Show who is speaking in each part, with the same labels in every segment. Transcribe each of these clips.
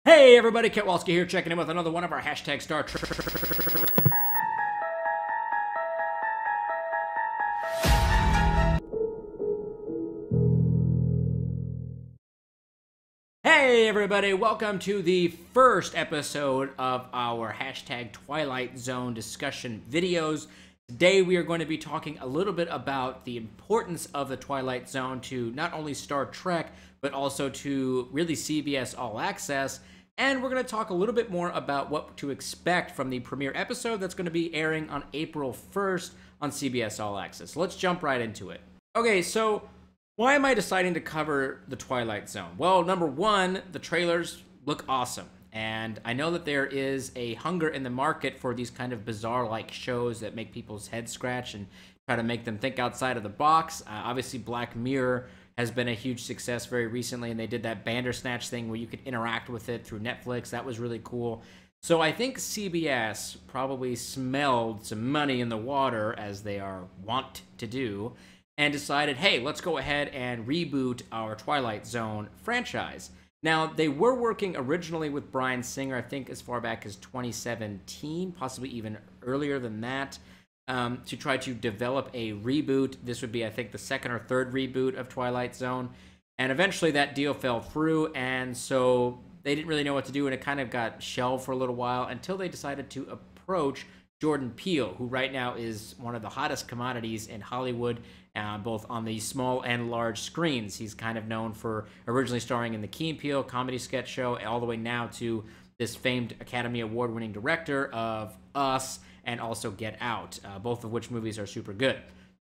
Speaker 1: Hey everybody, Ketwalski here, checking in with another one of our hashtag Star Trek. Hey everybody, welcome to the first episode of our hashtag Twilight Zone discussion videos. Today we are going to be talking a little bit about the importance of the Twilight Zone to not only Star Trek, but also to really CBS All Access. And we're going to talk a little bit more about what to expect from the premiere episode that's going to be airing on April 1st on CBS All Access. Let's jump right into it. Okay, so why am I deciding to cover the Twilight Zone? Well, number one, the trailers look awesome. And I know that there is a hunger in the market for these kind of bizarre-like shows that make people's heads scratch and try to make them think outside of the box. Obviously, Black Mirror has been a huge success very recently, and they did that Bandersnatch thing where you could interact with it through Netflix. That was really cool. So I think CBS probably smelled some money in the water, as they are wont to do, and decided, hey, let's go ahead and reboot our Twilight Zone franchise. Now, they were working originally with Bryan Singer, I think as far back as 2017, possibly even earlier than that, to try to develop a reboot. This would be, I think, the second or third reboot of Twilight Zone. And eventually that deal fell through, and so they didn't really know what to do, and it kind of got shelved for a little while until they decided to approach Jordan Peele, who right now is one of the hottest commodities in Hollywood, both on the small and large screens. He's kind of known for originally starring in the Key & Peele comedy sketch show, all the way now to this famed Academy Award-winning director of Us and also Get Out, both of which movies are super good.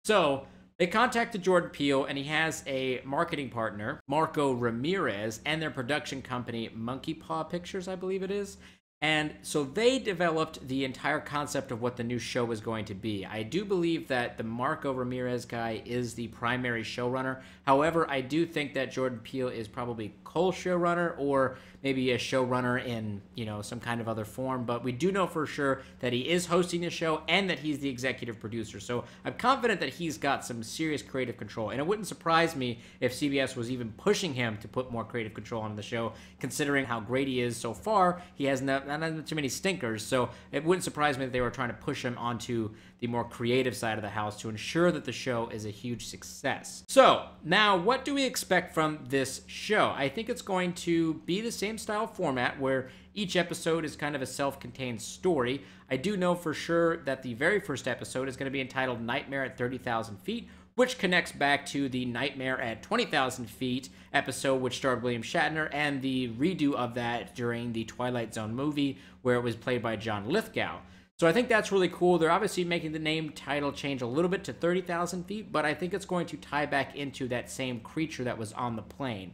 Speaker 1: So they contacted Jordan Peele, and he has a marketing partner, Marco Ramirez, and their production company, Monkey Paw Pictures, I believe it is. And so they developed the entire concept of what the new show was going to be. I do believe that the Marco Ramirez guy is the primary showrunner. However, I do think that Jordan Peele is probably co-showrunner or maybe a showrunner in, some kind of other form. But we do know for sure that he is hosting the show and that he's the executive producer. So I'm confident that he's got some serious creative control. And it wouldn't surprise me if CBS was even pushing him to put more creative control on the show, considering how great he is so far. He has not too many stinkers, so it wouldn't surprise me that they were trying to push him onto the more creative side of the house to ensure that the show is a huge success. So now, what do we expect from this show? I think it's going to be the same style format where each episode is kind of a self-contained story. I do know for sure that the very first episode is going to be entitled Nightmare at 30,000 Feet, which connects back to the Nightmare at 20,000 Feet episode, which starred William Shatner, and the redo of that during the Twilight Zone movie, where it was played by John Lithgow. So I think that's really cool. They're obviously making the name title change a little bit to 30,000 feet, but I think it's going to tie back into that same creature that was on the plane.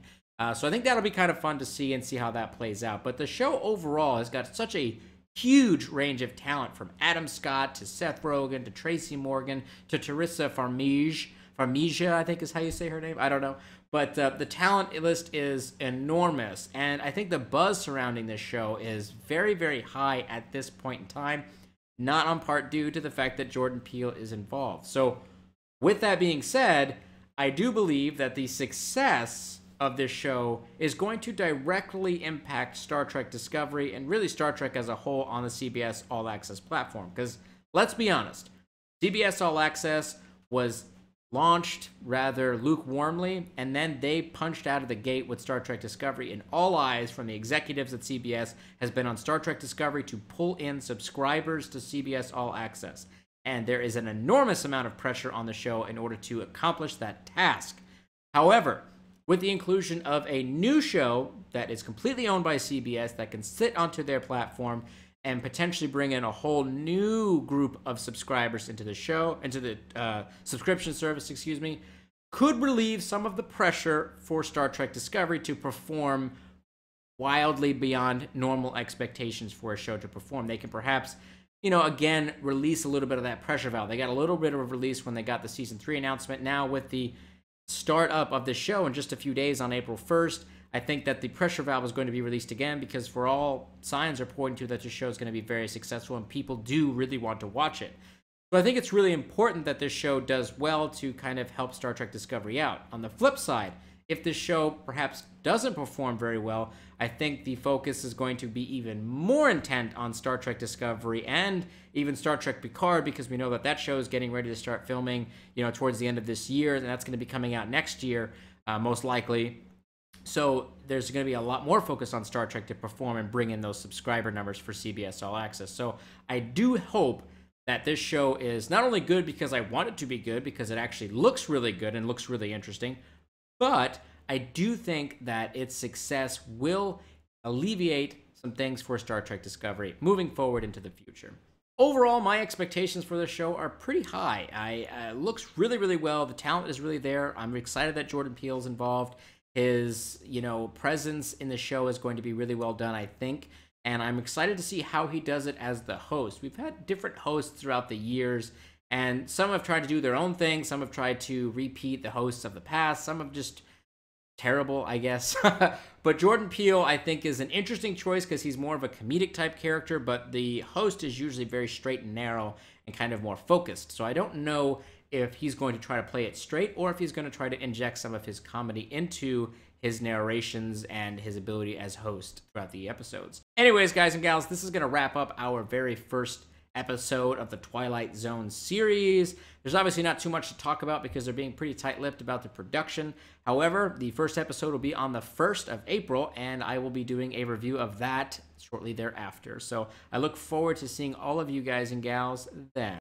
Speaker 1: So I think that'll be kind of fun to see and see how that plays out. But the show overall has got such a huge range of talent, from Adam Scott to Seth Rogen to Tracy Morgan to Teresa Farmiga, I think is how you say her name. I don't know. But the talent list is enormous. And I think the buzz surrounding this show is very, very high at this point in time, not on part due to the fact that Jordan Peele is involved. So with that being said, I do believe that the success of this show is going to directly impact Star Trek Discovery and really Star Trek as a whole on the CBS All Access platform. Because let's be honest, CBS All Access was launched rather lukewarmly, and then they punched out of the gate with Star Trek Discovery, and all eyes from the executives at CBS has been on Star Trek Discovery to pull in subscribers to CBS All Access. And there is an enormous amount of pressure on the show in order to accomplish that task. However, with the inclusion of a new show that is completely owned by CBS that can sit onto their platform and potentially bring in a whole new group of subscribers into the show, into the subscription service, could relieve some of the pressure for Star Trek Discovery to perform wildly beyond normal expectations for a show to perform. They can perhaps, again, release a little bit of that pressure valve. They got a little bit of a release when they got the Season 3 announcement. Now with the start up of the show in just a few days on April 1st, I think that the pressure valve is going to be released again, because for all signs are pointing to that the show is going to be very successful and people do really want to watch it. So I think it's really important that this show does well to kind of help Star Trek Discovery out. On the flip side, if this show perhaps doesn't perform very well, I think the focus is going to be even more intent on Star Trek Discovery and even Star Trek Picard, because we know that that show is getting ready to start filming, towards the end of this year, and that's going to be coming out next year, most likely. So there's going to be a lot more focus on Star Trek to perform and bring in those subscriber numbers for CBS All Access. So I do hope that this show is not only good because I want it to be good, because it actually looks really good and looks really interesting, but I do think that its success will alleviate some things for Star Trek Discovery moving forward into the future. Overall, my expectations for this show are pretty high. It looks really, really well. The talent is really there. I'm excited that Jordan Peele is involved. His, presence in the show is going to be really well done, I think. And I'm excited to see how he does it as the host. We've had different hosts throughout the years, and some have tried to do their own thing. Some have tried to repeat the hosts of the past. Some have just terrible, I guess. But Jordan Peele, I think, is an interesting choice because he's more of a comedic type character, but the host is usually very straight and narrow and kind of more focused. So I don't know if he's going to try to play it straight or if he's going to try to inject some of his comedy into his narrations and his ability as host throughout the episodes. Anyways, guys and gals, this is going to wrap up our very first episode of the Twilight Zone series. There's obviously not too much to talk about because they're being pretty tight-lipped about the production. However, the first episode will be on the 1st of April, and I will be doing a review of that shortly thereafter. So I look forward to seeing all of you guys and gals then.